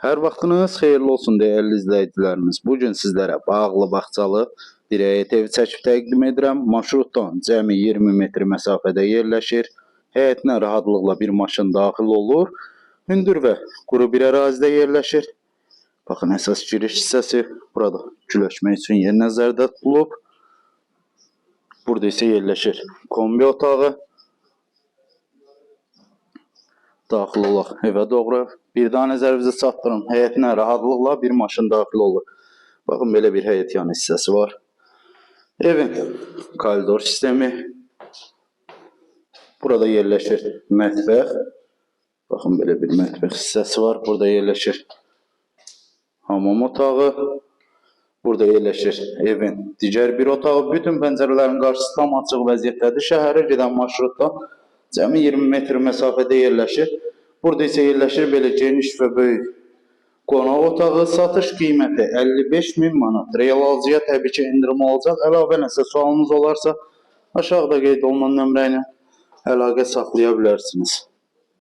Hər vaxtınız xeyirli olsun değerli izləyicilərimiz. Bugün sizlərə Bağlı Bağçalı bir həyət evi çəkib təqdim edirəm. Marşrutdan cəmi 20 metr məsafədə yerləşir. Həyətinə rahatlıqla bir maşın daxil olur. Hündür və quru bir ərazidə yerləşir. Baxın, əsas giriş hissəsi. Burada küləşmək üçün yer nəzərdə tutulub. Burada isə yerləşir kombi otağı. Daxil olaq evə doğru. Bir daha nəzərinizə çatdırın. Həyətinə rahatlıqla bir maşın daxil olur. Baxın, belə bir həyət yanı hissəsi var. Evin koridor sistemi. Burada yerləşir mətbəx. Baxın, belə bir mətbəx hissəsi var. Burada yerləşir hamam otağı. Burada yerləşir evin digər bir otağı. Bütün pəncərələrin qarşısı tam açıq vəziyyətdədir. Şəhərə gedən marşrutdan cəmi 20 metr məsafədə yerləşir. Burada isə yerləşir belə geniş və böyük qonaq otağı. Satış qiyməti 55.000 manat. Real alıcıya təbii ki indirim olacaq. Əlavə nəsə sualınız olarsa aşağıda qeyd olunan nömrə ilə əlaqə saxlaya bilərsiniz.